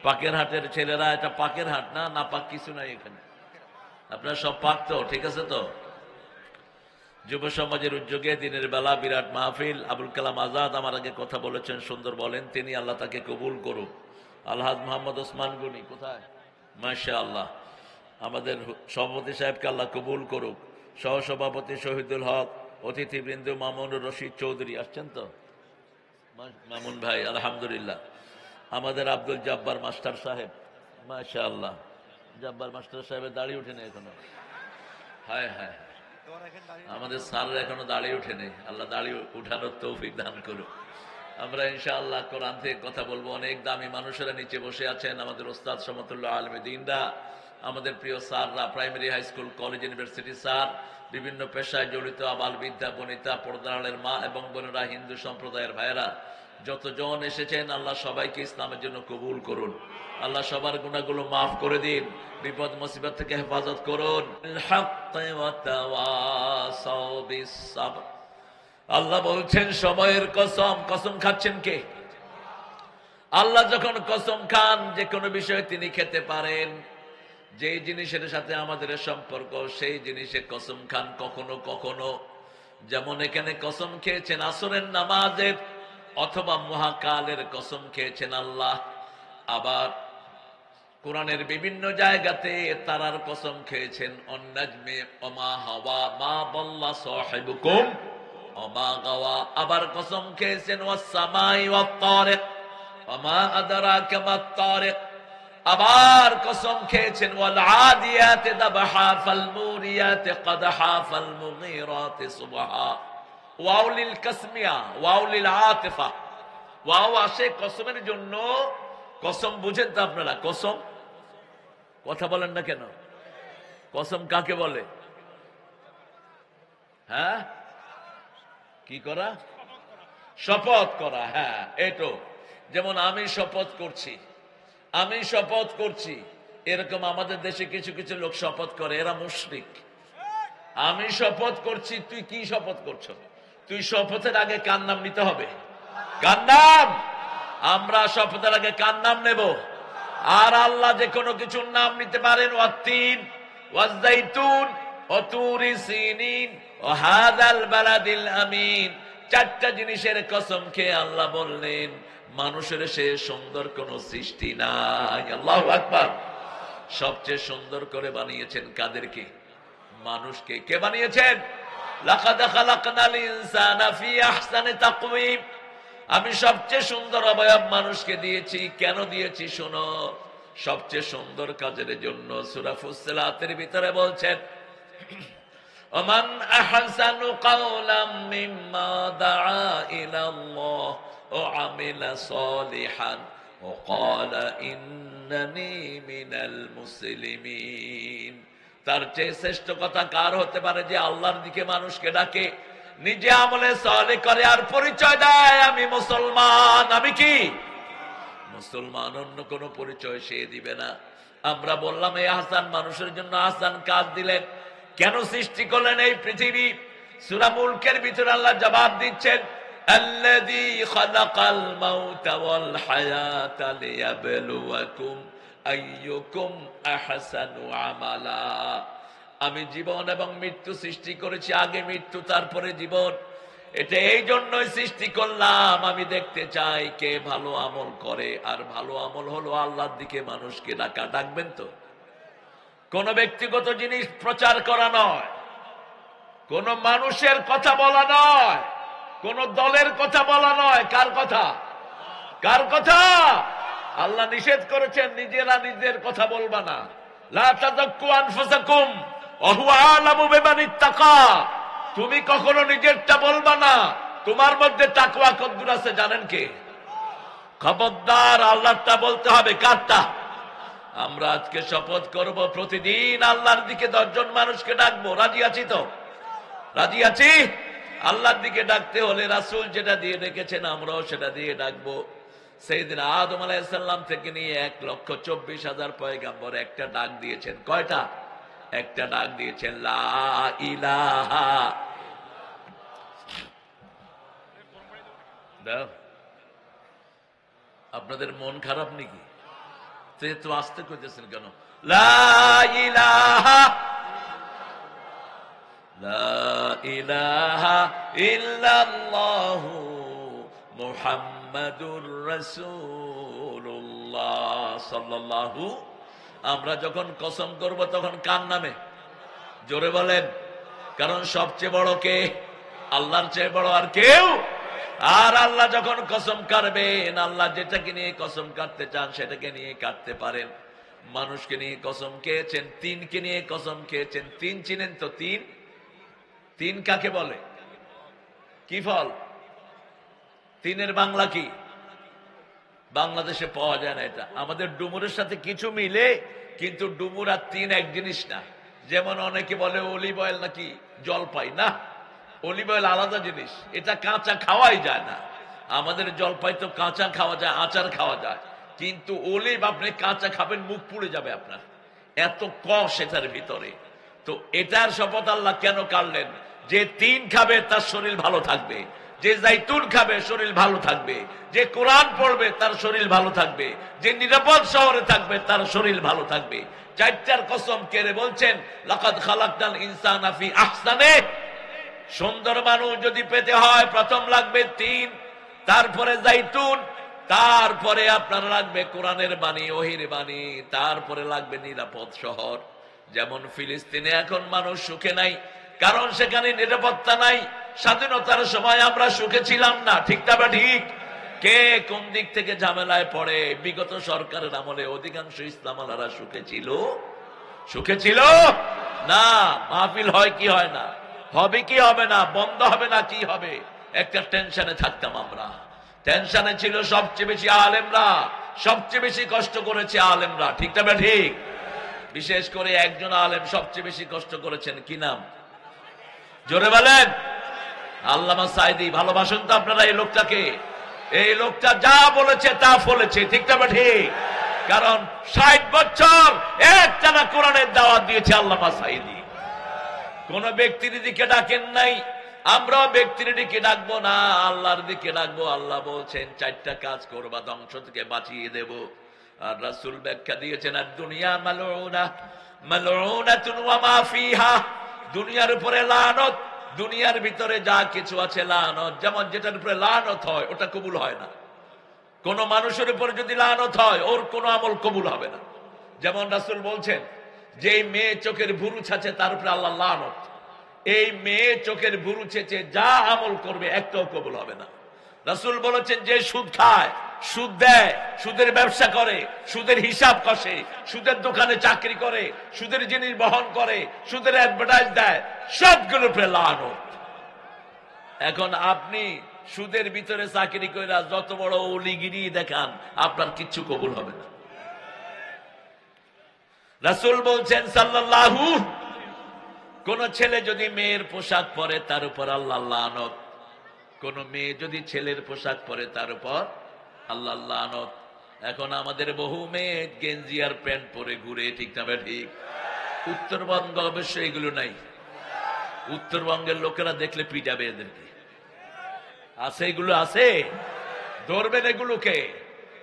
পাকের হাটের ছেলেরা, এটা পাকের হাট না, না পাক কিছু নাই এখানে, আপনারা সব পাক তো, ঠিক আছে তো? যুব সমাজের উদ্যোগে দিনের বেলা বিরাট মাহফিল। আবুল কালাম আজাদ আমার আগে কথা বলেছেন, সুন্দর বলেন তিনি, আল্লাহ তাকে কবুল করুক। আলহাজ মোহাম্মদ ওসমান গনি কোথায়? মাশাআল্লাহ। আমাদের সভাপতি সাহেবকে আল্লাহ কবুল করুক। সহসভাপতি শহীদুল হক, অতিথিবৃন্দ মামুনুর রশিদ চৌধুরী আসছেন তো? মামুন ভাই আলহামদুলিল্লাহ। আমাদের আব্দুল জব্বার মাস্টার সাহেব, মাশাআল্লাহ। জব্বার মাস্টার সাহেবের দাড়ি উঠে নেই এখনো। হায় হায়, আমাদের স্যাররা এখনো দাঁড়িয়ে ওঠে নেই। আল্লাহ দাঁড়িয়ে উঠানোর তৌফিক দান করুক। আমরা ইনশাআল্লাহ কোরআন থেকে কথা বলবো। অনেক দামি মানুষেরা নিচে বসে আছেন, আমাদের ওস্তাদ সমতুল্লাহ আলমী দিনরা, আমাদের প্রিয় স্যাররা, primary high school college university sir, বিভিন্ন পেশায় জড়িত আবাল বিদ্যা বনিতা, পর্দারের মা এবং বোনেরা, হিন্দু সম্প্রদায়ের ভাইয়েরা, যতজন এসেছেন আল্লাহ সবাইকে ইসলামের জন্য কবুল করুন। আল্লাহ সবার গুনাহগুলো মাফ করে দিন, বিপদ মুসিবত থেকে হেফাজত করুন। আল্লাহ বলছেন সময়ের কসম। কসম খাচ্ছেন কে? আল্লাহ যখন কসম খান যে কোনো বিষয়ে তিনি খেতে পারেন। যেই জিনিসের সাথে আমাদের সম্পর্ক সেই জিনিসে কসম খান কখনো কখনো। যেমন এখানে কসম খেয়েছেন আসরের নামাজের অথবা মহাকালের কসম খেয়েছেন আল্লাহ। আবার কোরআনের বিভিন্ন জায়গাতে তারার কসম খেয়েছেন, অন্নাজমে ওমা হাওয়া মা বল্লা সাহিবুকুম ওমা গাওয়া। আবার কসম খেয়েছেন ওয়াসসামাই ওয়াত তারিক ওমা আদরাকা মাত তারিক। আবার কসম খেয়েছেন ওয়াল আদিয়াতি দাবহা ফাল মুরিয়াতি কদহা ফাল মুগীরাতি সুবহা। ওয়াউলিল কাসমিয়া ওয়াউলিল আতিফা। ওয়াও আসে কসমের জন্য। কসম বুঝেন তো আপনারা? কসম কথা বলেন না কেন? কসম কাকে বলে? হ্যাঁ, কি করা? শপথ করা। হ্যাঁ, এটো যেমন আমি শপথ করছি, আমি শপথ করছি, এরকম আমাদের দেশে কিছু কিছু লোক শপথ করে, এরা মুশরিক। আমি শপথ করছি, তুই কি শপথ করছো? তুই শপথের আগে কার নাম নিতে হবে? কার নাম? আমরা শপথের আগে কার নাম নেব? আর আল্লাহ যে কোনো কিছুর নাম নিতে পারেন। ওয়াত্তিন ওয়াজ্জাইতুন ওয়াতুরি সিনিন ওয়া হাযাল বালাদিল আমিন। চারটা জিনিসের কসম খেয়ে আল্লাহ বললেন মানুষের সে সুন্দর কোন সৃষ্টি নাই। আল্লাহু আকবার। সবচেয়ে সুন্দর করে বানিয়েছেন কাদেরকে? মানুষকে। কে বানিয়েছেন? লাকাদ খালাকনাল ইনসানা ফি আহসানি তাকওয়িম। আমি সবচেয়ে সুন্দর অবয়ব মানুষকে দিয়েছি। কেন দিয়েছি শোনো, সবচেয়ে সুন্দর কাজের জন্য। সূরা ফুসসিলাতের ভিতরে বলছেন ওমান আহসানু কাওলাম মিম্মা দাআ ইলাল্লাহ ওয়া আমিলা সালিহান ওয়া ক্বালা ইন্নানী মিনাল মুসলিমিন। তার চেয়ে শ্রেষ্ঠ কথা কার হতে পারে যে আল্লাহর দিকে মানুষকে ডাকে, নিজে আমলে সালেহ করে আর পরিচয় দেয় আমি মুসলমান। আমি কি মুসলমান? অন্য কোন পরিচয় সে দিবে না। আমরা বললাম এই আহসান মানুষের জন্য আহসান কাজ দিলেন, কেন সৃষ্টি করলেন এই পৃথিবী? সূরা মুলকের ভিতরে আল্লাহ জবাব দিচ্ছেন আল্লাযী খালাকাল মাউতা ওয়াল হায়াতা লিয়াবলুয়াকুম আইয়ুকুম আহসানু আমালা। আমি জীবন এবং মৃত্যু সৃষ্টি করেছি, আগে মৃত্যু তারপরে জীবন। এটা এই জন্যই সৃষ্টি করলাম, আমি দেখতে চাই কে ভালো আমল করে। আর ভালো আমল হলো আল্লাহর দিকে মানুষকে ডাকা। ডাকবেন তো? কোন ব্যক্তিগত জিনিস প্রচার করা নয়, কোন মানুষের কথা বলা নয়, কোন দলের কথা বলা নয়। কার কথা? কার কথা? আল্লাহ নিষেধ করেছেন নিজেরা নিজের কথা বলবা না। লা তাযাক্কু আনফুসাকুম ওয়া হুয়া আ'লামু বিমান ইত্তাকা। তুমি কখনো নিজেরটা বলবা না, তোমার মধ্যে তাকওয়া কতদূর আছে জানেন কে? খবরদার, আল্লাহরটা বলতে হবে। কারটা? আমরা আজকে শপথ করব প্রতিদিন আল্লাহর দিকে 10 জন মানুষকে ডাকবো। রাজি আছি তো? রাজি আছি? আল্লাহর দিকে ডাকতে হলে রাসূল যেটা দিয়ে ডেকেছেন আমরাও সেটা দিয়ে ডাকবো। সাইয়েদনা আদম আলাইহিস সালাম থেকে নিয়ে 1,24,000 পয়গম্বর একটা ডাক দিয়েছেন। কয়টা? একটা ডাক দিয়েছেন, লা ইলাহা। আপনাদের মন খারাপ নাকি? তো আস্তে কইতেছেন কেন? লা ইলাহা লা ইলাহা ইল্লাল্লাহু মুহাম্মাদুর রাসূলুল্লাহ সাল্লাল্লাহু। আমরা যখন কসম করব তখন কার নামে? জোরে বলেন। কারণ সবচেয়ে বড় কে? আল্লাহর চেয়ে বড় আর কেউ। আর আল্লাহ যখন কসম কাটবেন, আল্লাহ যেটাকে নিয়ে কসম কাটতে চান সেটাকে নিয়ে কাটতে পারেন। মানুষকে নিয়ে কসম খেয়েছেন, তিনকে নিয়ে কসম খেয়েছেন। তিন চিনেন তো? তিন তিন কাকে বলে? কি ফল? তিনের বাংলা কি? বাংলাদেশে পাওয়া যায় না এটা। আমাদের ডুমুরের সাথে কিছু মিলে, কিন্তু ডুমুর আর তিন এক জিনিস না। যেমন অনেকে বলে অলিভ অয়েল নাকি জলপাই, না, অলিভ অয়েল আলাদা জিনিস, এটা কাঁচা খাওয়াই যায় না। আমাদের জলপাই তো কাঁচা খাওয়া যায়, আচার খাওয়া যায়, কিন্তু অলিভ আপনি কাঁচা খাবেন মুখ পুড়ে যাবে আপনার, এত কষ এটার ভিতরে। তো এটার শপথ আল্লাহ কেন কাটলেন? যে তিন খাবে তার শরীর ভালো থাকবে, যে জাইতুন খাবে শরীর ভালো থাকবে, যে কোরআন পড়বে তার শরীর ভালো থাকবে, যে নিরাপদ শহরে থাকবে তার শরীর ভালো থাকবে। চারটার কসম কেড়ে বলছেন লাকাদ খালাকনাল ইনসানা ফি আহসানে। সুন্দর মানুষ যদি পেতে হয় প্রথম লাগবে তিন, তারপরে জাইতুন, তারপরে আপনার লাগবে কোরআনের বাণী, ওহির বাণী, তারপরে লাগবে নিরাপদ শহর। যেমন ফিলিস্তিনে এখন মানুষ সুখে নাই, কারণ সেখানে নিরাপত্তা নাই। স্বাধীনতার সময় আমরা সুখে ছিলাম না, ঠিক না বা ঠিক? কে কোন দিক থেকে ঝামেলায় পড়ে? বিগত সরকারের আমলে অধিকাংশ ইসলামালারা সুখে ছিল? সুখে ছিল না। মাহফিল হয় কি হয় না, হবে কি হবে না, বন্ধ হবে না কি হবে, একটা টেনশনে থাকতাম আমরা। টেনশনে ছিল সবচেয়ে বেশি আলেমরা, সবচেয়ে বেশি কষ্ট করেছে আলেমরা, ঠিক না বা ঠিক? বিশেষ করে একজন আলেম সবচেয়ে বেশি কষ্ট করেছেন, কি নাম? জোরে বলেন। আল্লামা সাঈদী। ভালোবাসেন তো আপনারা এই লোকটাকে? এই লোকটা যা বলেছে তা ফলেছে, ঠিক না ঠিক? কারণ 60 বছর একটানা কোরআনের দাওয়াত দিয়েছে আল্লামা সাঈদী। কোন ব্যক্তির দিকে ডাকেন নাই, আমরাও ব্যক্তির দিকে ডাকবো না, আল্লাহর দিকে ডাকবো। আল্লাহ বলছেন চারটা কাজ করবা, ধ্বংস থেকে বাঁচিয়ে দেব। আর রাসূল ব্যাখ্যা দিয়েছেন আর দুনিয়া মালউনা মালউনাতুন ওয়া মা ফিহা। দুনিয়ার উপরে লানত, দুনিয়ার ভিতরে যা কিছু আছে লানত। যেমন যেটার উপরে লানত হয় ওটা কবুল হয় না। কোন মানুষের উপরে যদি লানত হয় ওর কোন আমল কবুল হবে না। যেমন রাসূল বলছেন যে মেয়ে চোখের ভুরু ছাছে তার উপরে আল্লাহ লানত। এই মেয়ে চোখের ভুরু ছেচে যা আমল করবে একটাও কবুল হবে না। রাসূল বলেছেন যে সুদ খায়, সুদ দেয়, সুদের ব্যবসা করে, সুদের হিসাব কষে, সুদের দোকানে চাকরি করে, সুদের জিনিস বহন করে, সুদের অ্যাডভার্টাইজ দেয়, সবগুলোর উপরে লানত। এখন আপনি সুদের ভিতরে চাকরি করে যত বড় ওলিগিরি দেখান, আপনার কিচ্ছু কবুল হবে না। রাসূল বলছেন সাল্লাল্লাহু, কোন ছেলে যদি মেয়ের পোশাক পরে তার উপর আল্লাহ লানত, কোন মেয়ে যদি ছেলের পোশাক পরে তার উপর আল্লাহ লানত। এখন আমাদের বহু মেয়ে গেঞ্জি আর প্যান্ট পরে ঘুরে, ঠিক না ঠিক? উত্তরবঙ্গ অবশ্য এগুলো নাই। উত্তরবঙ্গের লোকেরা দেখলে পিটাবে এদেরকে। আছে এগুলো, আছে, ধরবেন এগুলোকে,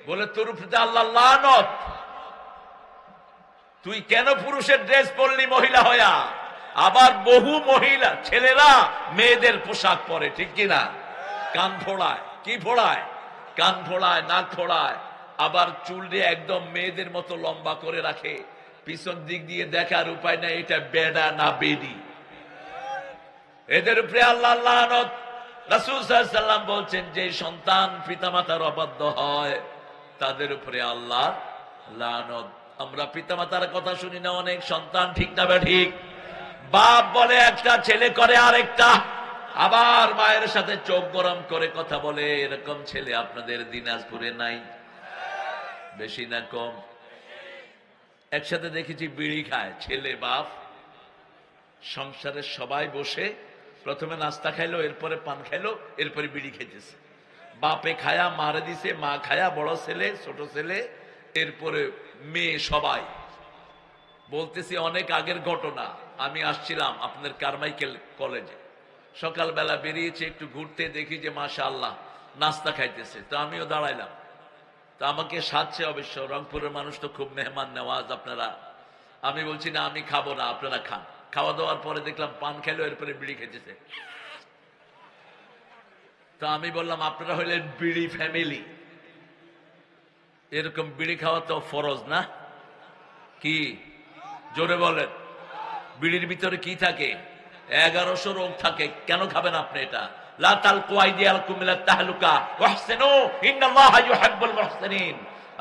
বলে তোর উপরে আল্লাহ লানত। তুই কেন পুরুষের ড্রেস পরলি মহিলা হইয়া? আবার বহু মহিলা ছেলেরা মেয়েদের পোশাক পরে, ঠিক কিনা? কান ফোড়ায়, কি ফোড়ায়? কান ফোড়ায়, নাক ফোড়ায়, আবার চুল দিয়ে একদম মেয়েদের মতো লম্বা করে রাখে, পিছন দিক দিয়ে দেখার উপায় নাই এটা বেডা না বেডি। এদের উপরে আল্লাহ লানত। রাসূল সাল্লাল্লাহু আলাইহি ওয়াসাল্লাম বলছেন যে সন্তান পিতামাতার অবাধ্য হয় তাদের উপরে আল্লাহ লানত। আমরা পিতামাতার কথা শুনি না অনেক সন্তান, ঠিক না ঠিক? বাপ বলে একটা, ছেলে করে আরেকটা, আবার মায়ের সাথে চোখ গরম করে কথা বলে। এরকম ছেলে আপনাদের দিনাজপুরে নাই? বেশি না কম? একসাথে দেখেছি বিড়ি খায় ছেলে বাপ, সংসারের সবাই বসে প্রথমে নাস্তা খাইলো, এরপরে পান খাইলো, এরপরে বিড়ি খাইতেছে। বাপে খায়া মারে দিছে, মা খায়া, বড় ছেলে, ছোট ছেলে, এরপরে মেয়ে, সবাই। বলতেছি অনেক আগের ঘটনা। আমি আসছিলাম আপনাদের কারমাইকেল কলেজে, সকালবেলা বেরিয়েছে একটু ঘুরতে, দেখি যে মাশাআল্লাহ নাস্তা খাইতেছে, তো আমিও দাঁড়াইলাম। তো আমাকে সাজছে অবশ্য, রংপুরের মানুষ তো খুব মেহমান নেওয়াজ আপনারা। আমি বলছি না আমি খাবো না, আপনারা খান। খাওয়া দাওয়ার পরে দেখলাম পান খেলো, এরপরে বিড়ি খেতেছে। তো আমি বললাম আপনারা হইলেন বিড়ি ফ্যামিলি, এরকম বিড়ি খাওয়া তো ফরজ না? কি জোরে বলেন। বিড়ির ভিতরে কি থাকে? 1100 রোগ থাকে। কেন খাবেন আপনি এটা? লা তালকু আইদিয়াকুম ইলা তাহলুকা ওয়াহসিনু ইন্নাল্লাহা ইউহিব্বুল মুহসিনিন।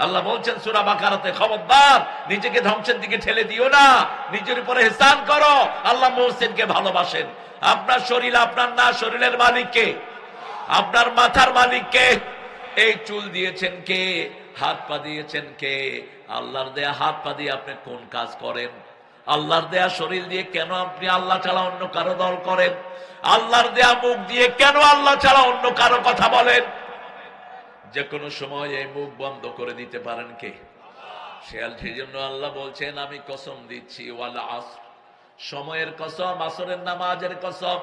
আল্লাহ বলছেন সূরা বাকারাতে, খবরদার নিজেকে ধ্বংসের দিকে ঠেলে দিও না, নিজের উপরে ইহসান করো, আল্লাহ মুহসিনকে ভালোবাসেন। আপনার শরীর আপনার না, শরীরের মালিক কে? আপনার মাথার মালিক কে? এই চুল দিয়েছেন কে? হাত পা দিয়েছেন কে? আল্লাহর দেয়া হাত পা দিয়ে আপনি কোন কাজ করেন? আল্লাহর দেয়া শরীর দিয়ে কেন আপনি আল্লাহ ছাড়া অন্য কারো দল করেন? আল্লাহর দেয়া মুখ দিয়ে কেন আল্লাহ ছাড়া অন্য কারো কথা বলেন? যে কোনো সময় এই মুখ বন্ধ করে দিতে পারেন কে? সেই জন্য আল্লাহ বলছেন আমি কসম দিচ্ছি, ওয়াল আসর, সময়ের কসম, আসরের নামাজের কসম।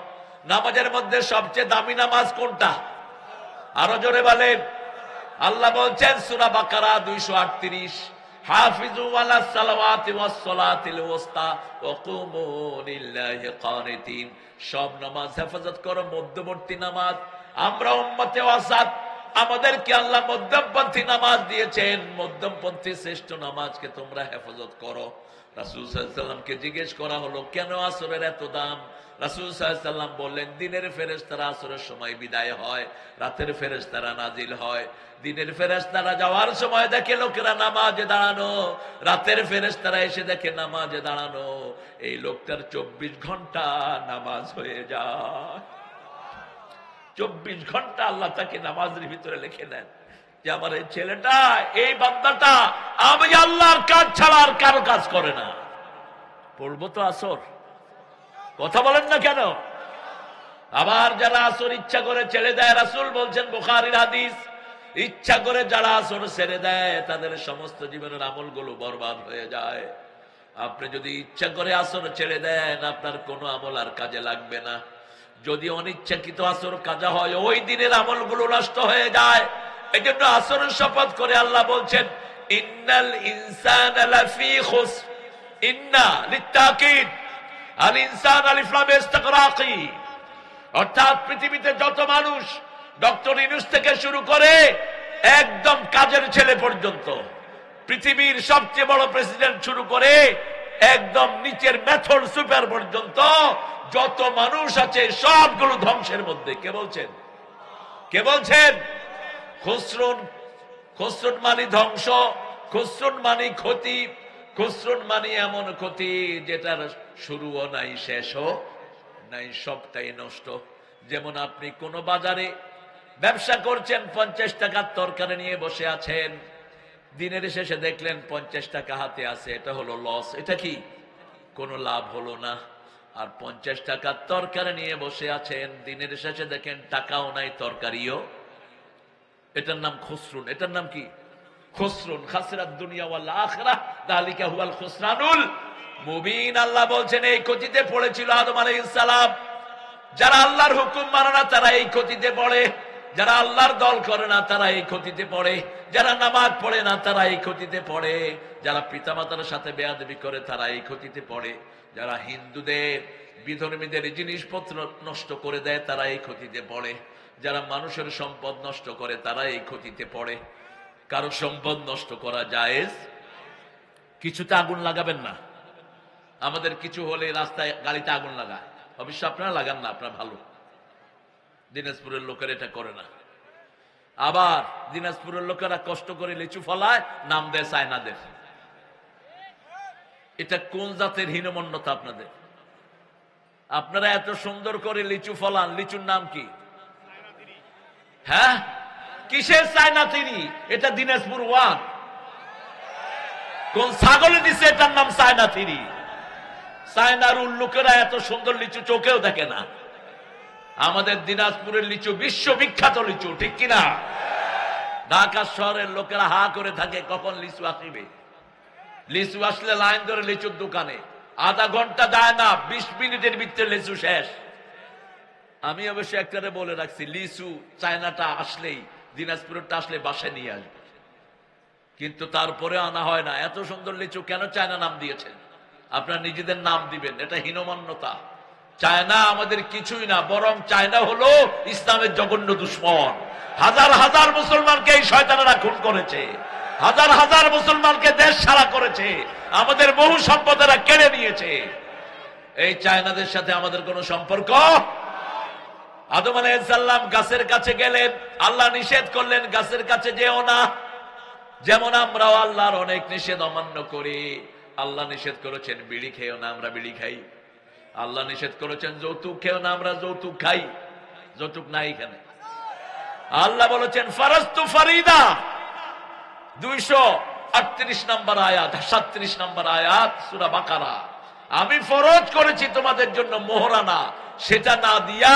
নামাজের মধ্যে সবচেয়ে দামি নামাজ কোনটা? আরো জোরে বলেন। আল্লাহ বলছেন সূরা বাকারা 238, হাফিজু আলাস সালাওয়াতি ওয়াস সালাতিল ওয়াসতা ওয়া কুমু লিল্লাহি কানিতিন। সব নামাজ হেফাজত করো, মধ্যবর্তী নামাজ। আমরা উম্মতে ওয়াসাত, আমাদেরকে আল্লাহ মধ্যমপন্থী নামাজ দিয়েছেন, মধ্যমপন্থী শ্রেষ্ঠ নামাজকে তোমরা হেফাজত করো। রাসূল সাল্লাল্লাহু আলাইহি ওয়াসাল্লামকে জিজ্ঞেস করা হলো কেন আসরের এত দাম? রাসূল সাল্লাল্লাহু আলাইহি ওয়াসাল্লাম বললেন দিনের ফেরেশতারা আসরের সময় বিদায় হয়, রাতের ফেরেশতারা নাজিল হয়। দিনের ফেরেশতারা যাওয়ার সময় দেখে লোকেরা নামাজে দাঁড়ানো, রাতের ফেরেশতারা এসে দেখে নামাজে দাঁড়ানো। এই লোকটার 24 ঘন্টা নামাজ হয়ে যায়। 24 ঘন্টা আল্লাহ তাকে নামাজের ভিতরে লিখে নেন যে আমার এই ছেলেটা, এই বান্দাটা আমি আল্লাহর কাজ ছাড়া আর কারো কাজ করে না। পড়বো তো আসর, কথা বলেন না কেন? আবার যারা আসর ইচ্ছা করে ছেড়ে দেয়, রাসূল বলছেন বুখারীর হাদিস, ইচ্ছা করে যারা আসর ছেড়ে দেয় তাদের সমস্ত জীবনের আমলগুলো বরবাদ হয়ে যায়। আপনি যদি ইচ্ছা করে আসর ছেড়ে দেন আপনার কোনো আমল আর কাজে লাগবে না। যদি অনিচ্ছাকৃত আসর কাজা হয় ওই দিনের আমলগুলো নষ্ট হয়ে যায়। এই জন্য আসরের শপথ করে আল্লাহ বলছেন ইন্নাল ইনসানা লাফি খুসর, ইন্না লিতাকিদ, আল ইনসান আলিফ লাম ইস্তিগরাকি। অর্থাৎ পৃথিবীতে যত মানুষ, ডক্টর ইউনূস থেকে শুরু করে একদম কাজের ছেলে পর্যন্ত, পৃথিবীর সবচেয়ে বড় প্রেসিডেন্ট শুরু করে একদম নিচের মেথড সুপার পর্যন্ত যত মানুষ আছে সবগুলো ধ্বংসের মধ্যে। কে বলছেন? কে বলছেন? খুসরুন। খুসরুন মানে ধ্বংস, খুসরুন মানে ক্ষতি, খুসরুন মানে এমন ক্ষতি যেটার শুরুও নাই শেষও নাই, সবটাই নষ্ট। যেমন আপনি কোন বাজারে ব্যবসা করছেন, 50 টাকার তরকারি নিয়ে বসে আছেন, দিনের শেষে দেখলেন 50 টাকা হাতে আছে, এটা হলো লস। এটা কি? কোনো লাভ হলো না। আর 50 টাকার তরকারি নিয়ে বসে আছেন, দিনের শেষে দেখেন টাকাও নাই, তরকারিও। এটার নাম খুসরুন। এটার নাম কি? খুসরুন। খাসিরাত দুনিয়া ওয়াল আখিরাহ, যালিকা হুয়াল খুসরানুল মুবিন। আল্লাহ বলছেন এই ক্ষতিতে পড়েছিল আদম আলাইহিস সালাম। যারা আল্লাহর হুকুম মানে না তারা এই ক্ষতিতে পড়ে, যারা আল্লাহর দল করে না তারা এই ক্ষতিতে পড়ে, যারা নামাজ পড়ে না তারা এই ক্ষতিতে পড়ে, যারা পিতামাতার সাথে বেয়াদবি করে তারা এই ক্ষতিতে পড়ে, যারা হিন্দুদের বিধর্মীদের জিনিসপত্র নষ্ট করে দেয় তারা এই ক্ষতিতে পড়ে, যারা মানুষের সম্পদ নষ্ট করে তারা এই ক্ষতিতে পড়ে। কারো সম্পদ নষ্ট করা জায়েজ? কিছুতে আগুন লাগাবেন না। আমাদের কিছু হলে রাস্তায় গাড়িতে আগুন লাগায়, অবশ্য আপনারা লাগান না, আপনারা ভালো। দিনাজপুরের লোকেরা এটা করে না। আবার দিনাজপুরের লোকেরা কষ্ট করে লিচু ফলায়, নাম দেয় চায়নাদের। এটা কোন জাতের হীনমন্যতা আপনাদের? আপনারা এত সুন্দর করে লিচু ফলান, লিচুর নাম কি? হ্যাঁ, কিসের চায়না তিরি? এটা দিনাজপুর ওয়ান। কোন ছাগলে দিছে এটার নাম চায়না তিরি? চায়নার লোকেরা এত সুন্দর লিচু চোখেও দেখে না। আমাদের দিনাজপুরের লিচু বিশ্ববিখ্যাত লিচু, ঠিক কিনা? ঢাকা শহরের লোকেরা হা করে থাকে কখন লিচু আসবে। লিচু আসলে লাইন ধরে লিচুর দোকানে, আধা ঘন্টা যায় না, 20 মিনিটের ভিতরে লিচু শেষ। আমি অবশ্য একটারে বলে রাখছি, লিচু চায়নাটা আসলেই, দিনাজপুরটা আসলে বাসায় নিয়ে আসবে। কিন্তু তারপরে আনা হয় না। এত সুন্দর লিচু কেন চায়না নাম দিয়েছেন? আপনার নিজেদের নাম দিবেন, এটা হীনমান্যতা। চায়না আমাদের কিছুই না, বরং চায়না হলো ইসলামের জঘন্য দুশ্মন। হাজার হাজার মুসলমানকে এই শয়তানেরা খুন করেছে, হাজার হাজার মুসলমানকে দেশ ছাড়া করেছে, আমাদের বহু সম্পদেরা কেড়ে নিয়েছে। এই চায়নাদের সাথে আমাদের কোনো সম্পর্ক। আদম আলাইহিস সালাম গাছের কাছে গেলেন, আল্লাহ নিষেধ করলেন গাছের কাছে যেও না। যেমন আমরাও আল্লাহর অনেক নিষেধ অমান্য করি। আল্লাহ নিষেধ করেছেন বিড়ি খেও না, আমরা বিড়ি খাই। আল্লাহ নিষেধ করেছেন যৌতুক খেও না, আমরা যৌতুক খাই। যৌতুক নাই এখানে। আল্লাহ বলেছেন ফারাস্তু ফারিদা, 238 নম্বর আয়াত, 37 নম্বর আয়াত সূরা বাকারা। আমি ফরজ করেছি তোমাদের জন্য মোহরানা, সেটা না দিয়া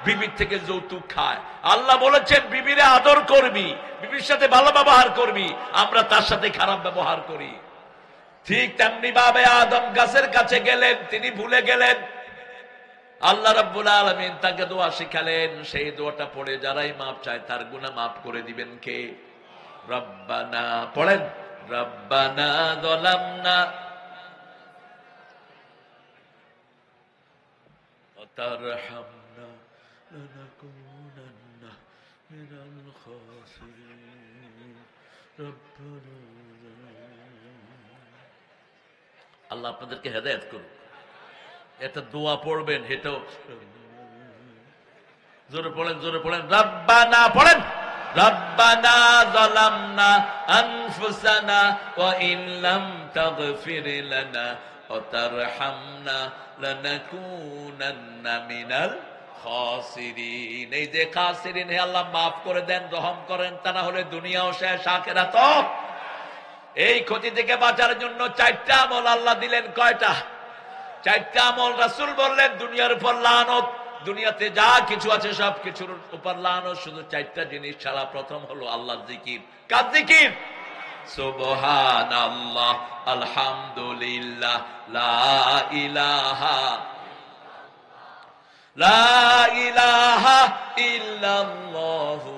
বিবির থেকে যৌতুক খায়। আল্লাহ বলেছেন বিবিরে আদর করবি, বিবির সাথে ভালো ব্যবহার করবি, আমরা তার সাথে খারাপ ব্যবহার করি। ঠিক তেমনি ভাবে আদম গাছের কাছে গেলেন, তিনি ভুলে গেলেন। আল্লাহ রাব্বুল আলামিন তাকে দোয়া শিখালেন, সেই দোয়াটা পড়ে যারাই মাপ চায় তার গুনাহ মাফ করে দিবেন কে? রব্বানা, পড়েন, রব্বানা যালামনা ওয়া তারহামনা লানাকুনান্না মিনাল খাসিরিন। রব্বানা, আল্লাহ আপনাদেরকে হেদায়েত করুন। এটা দোয়া পড়বেন, এটাও জোরে পড়েন, জোরে পড়েন, রব্বানা পড়েন, রব্বানা যালামনা আনফুসানা ওয়া ইন লাম তাগফির লানা ওয়া তারহামনা লানাকুনান্না মিনাল খাসিরিন। এই যে খাসিরিন, হে আল্লাহ মাফ করে দেন, রহম করেন, তা না হলে দুনিয়াও শেষ, আখিরাতও। এই ক্ষতি থেকে বাঁচার জন্য 4টা আমল আল্লাহ দিলেন। কয়টা? 4টা আমল। রাসূল বললেন দুনিয়ার উপর লানত, দুনিয়াতে যা কিছু আছে সব কিছুর উপর লানত, শুধু 4টা জিনিস ছাড়া। প্রথম হলো আল্লাহর জিকির। কার জিকির? সুবহানাল্লাহ, আলহামদুলিল্লাহ, লা ইলাহা ইল্লাল্লাহু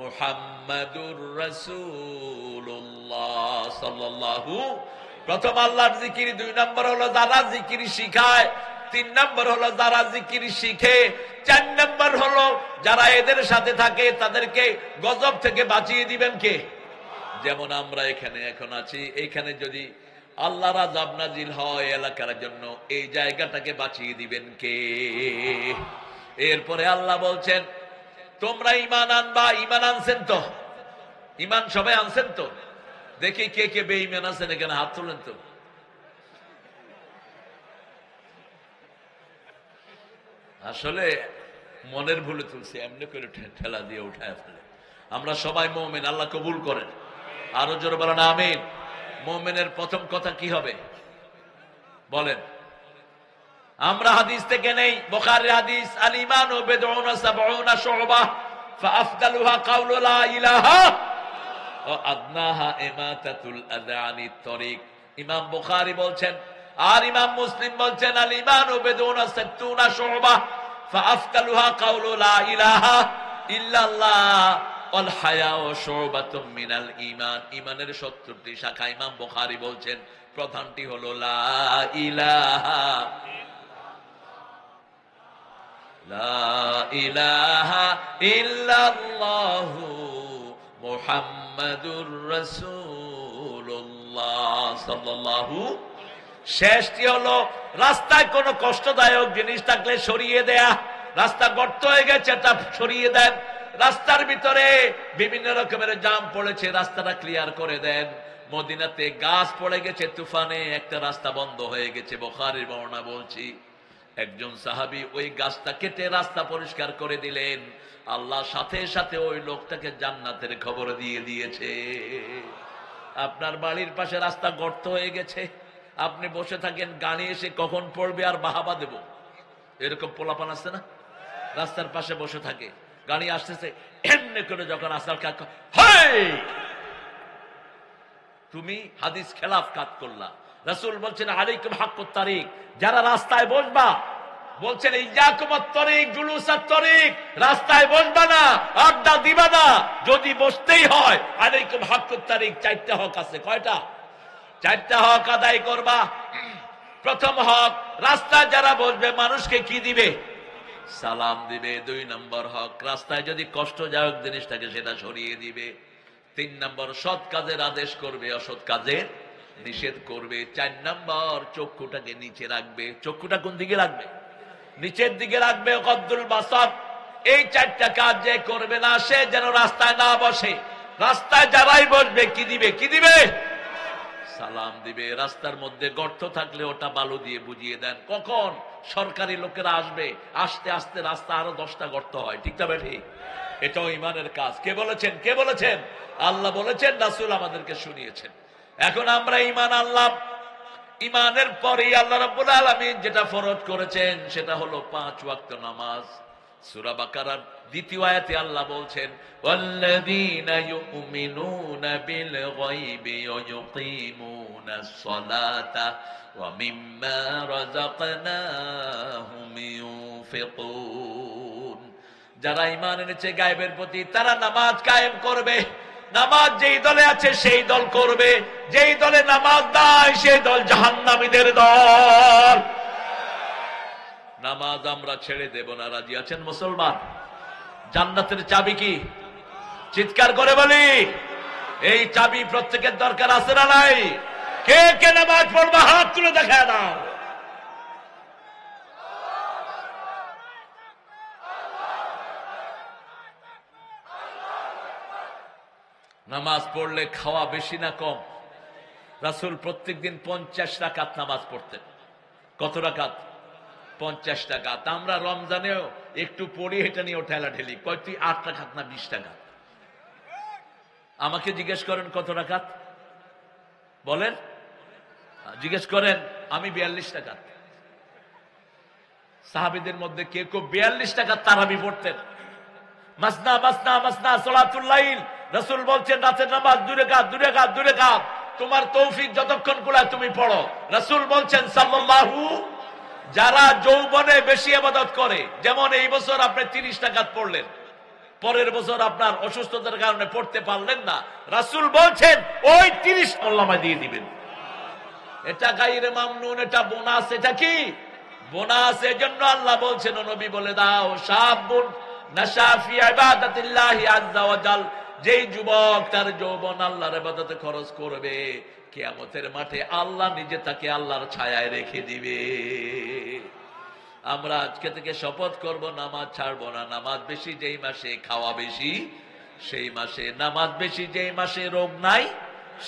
মুহাম্মাদুর রাসূলুল্লাহ সাল্লাল্লাহু। প্রথম আল্লাহর জিকির। 2 নম্বর হলো যারা জিকির শিখায়, 3 নম্বর হলো যারা জিকির শিখে, 4 নম্বর হলো যারা এদের সাথে থাকে তাদেরকে গজব থেকে বাঁচিয়ে দিবেন কে? যেমন আমরা এখানে এখন আছি, এইখানে যদি আল্লাহর আযাব নাজিল হয় এলাকার জন্য, এই জায়গাটাকে বাঁচিয়ে দিবেন কে? এরপরে আল্লাহ বলছেন তোমরা ঈমান আনবা। ঈমান আনছেন তো? ঈমান সবাই আনছেন তো? দেখি কে কে বেঈমান আছেন, এখানে হাত তোলেন তো। আসলে মনের ভুলে তুলছি, এমনি করে ঠেলা দিয়ে উঠায় ফেলে। আমরা সবাই মুমিন, আল্লাহ কবুল করেন। আরো জোরে বলেন আমিন। মুমিনের প্রথম কথা কি হবে বলেন? আমরা হাদিস থেকে নেই, বুখারীর হাদিস, আল ঈমানু বিদউনা সাবউনা শু'বা ফাআফদালুহা কাউলু লা ইলাহা ওয়া আদনাহা ইমাতাতুল আযা আনিত তরিক। ইমাম বুখারী বলছেন, আর ইমাম মুসলিম বলছেন, আল ঈমানু বিদউনা সাত্তুনা শু'বা ফাআফদালুহা কাউলু লা ইলাহা ইল্লাল্লাহ ওয়াল হায়াউ শু'বাতুম মিনাল ঈমান। ঈমানের 70টি শাখা। ইমাম বুখারী বলছেন প্রধানটি হলো লা ইলাহা ইল্লাল্লাহু মুহাম্মাদুর রাসূলুল্লাহ সাল্লাল্লাহু। শেষটি হলো রাস্তায় কোনো কষ্টদায়ক জিনিস থাকলে সরিয়ে দেয়া। রাস্তা গর্ত হয়ে গেছে, তা সরিয়ে দেন। রাস্তার ভিতরে বিভিন্ন রকমের জাম পড়েছে, রাস্তাটা ক্লিয়ার করে দেন। মদিনাতে গাছ পড়ে গেছে তুফানে, একটা রাস্তা বন্ধ হয়ে গেছে। বুখারীর বর্ণনা বলছি, একজন সাহাবী ওই গাছটা কেটে রাস্তা পরিষ্কার করে দিলেন। আল্লাহ সাথে সাথে ওই লোকটাকে জান্নাতের খবর দিয়ে দিয়েছে। আপনার বাড়ির পাশে রাস্তা গর্ত হয়ে গেছে, আপনি বসে থাকেন, গাড়ি এসে কখন পড়বে আর বাহাবা দেব, এরকম পোলাপান আছে না? রাস্তার পাশে বসে থাকে, গাড়ি আসতেছে, এমনি করে যখন আসার কাজ, তুমি হাদিস খেলাফ কাজ করলা। রাসূল বলছেন আলাইকুম হাক্কুত তারিক, যারা রাস্তায় বসবা বলছেন ইয়াকুমাত তরিক জুলুসাত তরিক, রাস্তায় বসবা না, আড্ডা দিবা না, যদি বসতেই হয় আলাইকুম হাক্কুত তারিক, চারটা হক আছে। কয়টা? চারটা হক আদায় করবা। প্রথম হক, রাস্তায় যারা বসবে মানুষকে কি দিবে? সালাম দিবে। 2 নম্বর হক, রাস্তায় যদি কষ্টদায়ক জিনিস থাকে সেটা সরিয়ে দিবে। 3 নম্বর, সৎ কাজের আদেশ করবে, অসৎ কাজের নিষেধ করবে। 4 নম্বর, চক্ষুটাকে নিচে রাখবে। চক্ষুটা কোন দিকে রাখবে? নিচের দিকে রাখবে। কদ্দুল বাসাত, এই 4টা কাজ যে করবে না সে যেন রাস্তায় না বসে। রাস্তায় যারাই বসবে কি দিবে? কি দিবে? সালাম দিবে। রাস্তার মধ্যে গর্ত থাকলে ওটা বালু দিয়ে বুঝিয়ে দেন। কখন সরকারি লোকেরা আসবে, আস্তে আস্তে রাস্তা আরো 10টা গর্ত হয়। ঠিক না বেঠি? এটাও ইমানের কাজ। কে বলেছেন? কে বলেছেন? আল্লাহ বলেছেন, রাসূল আমাদেরকে শুনিয়েছেন। এখন আমরা ঈমান আনলাম। ঈমানের পরেই আল্লাহ রাব্বুল আলামিন যেটা ফরজ করেছেন সেটা হলো 5 ওয়াক্ত নামাজ। সূরা বাকারার 2য় আয়াতে আল্লাহ বলছেন, ওয়াল্লাযীনা ইউমিনুনা বিল গায়বি ওয়া ইউকিমুনাস সালাতা ওয়া মিম্মা রাযাকনাহুম ইউনফিকুন। যারা ঈমান এনেছে গায়বের প্রতি, তারা নামাজ কায়েম করবে। নামাজ যেই দলে আছে সেই দল করবে, যেই দলে নামাজ নাই সেই দল জাহান্নামীদের দল। নামাজ আমরা ছেড়ে দেব না। রাজি আছেন মুসলমান? জান্নাতের চাবি কি? চিৎকার করে বলি, এই চাবি প্রত্যেকের দরকার আছে না নাই? কে কে নামাজ পড়বা হাত তুলে দেখা দাও। নামাজ পড়লে খাওয়া বেশি না কম? রাসূল প্রত্যেকদিন 50 রাকাত নামাজ পড়তেন। কত রাকাত? 50 রাকাত। আমরা রমজানেও একটু পড়ি, এটা নিয়ে ঠেলা ঠেলি, কয় তুই 8 রাকাত না 20 রাকাত? আমাকে জিজ্ঞেস করেন কত রাকাত বলেন, জিজ্ঞেস করেন। আমি 42 রাকাত। সাহাবীদের মধ্যে কেউ কেউ 42 রাকাত তারাবি পড়তেন। মাসনা মাসনা মাসনা সালাতুল লাইল। রাসূল বলছেন রাতের নামাজ 2 রাকাত 2 রাকাত 2 রাকাত। তোমার তৌফিক যতক্ষণ কুলায় তুমি পড়ো। রাসূল বলছেন সাল্লাল্লাহু, যারা যৌবনে বেশি ইবাদত করে, যেমন এই বছর আপনি 30 রাকাত পড়লেন, পরের বছর আপনার অসুস্থতার কারণে পড়তে পারলেন না, রাসূল বলছেন ওই 30 আল্লাহ দিয়ে দিবেন। এটা গায়রে মামনুন, এটা বোনাস। এটা কি বোনাস? এজন্য আল্লাহ বলছেন, ও নবী বলে দাও, শাবুন নাশা ফি ইবাদাতিল্লাহি আযজা ওয়া জাল, যেই যুবক তার যৌবন আল্লাহর ইবাদতে খরচ করবে, কিয়ামতের মাঠে আল্লাহ নিজে তাকে আল্লাহর ছায়ায় রেখে দিবে। আমরা আজকে থেকে শপথ করব, নামাজ ছাড়বো না। নামাজ বেশি যেই মাসে, খাওয়া বেশি সেই মাসে। নামাজ বেশি যেই মাসে, রোগ নাই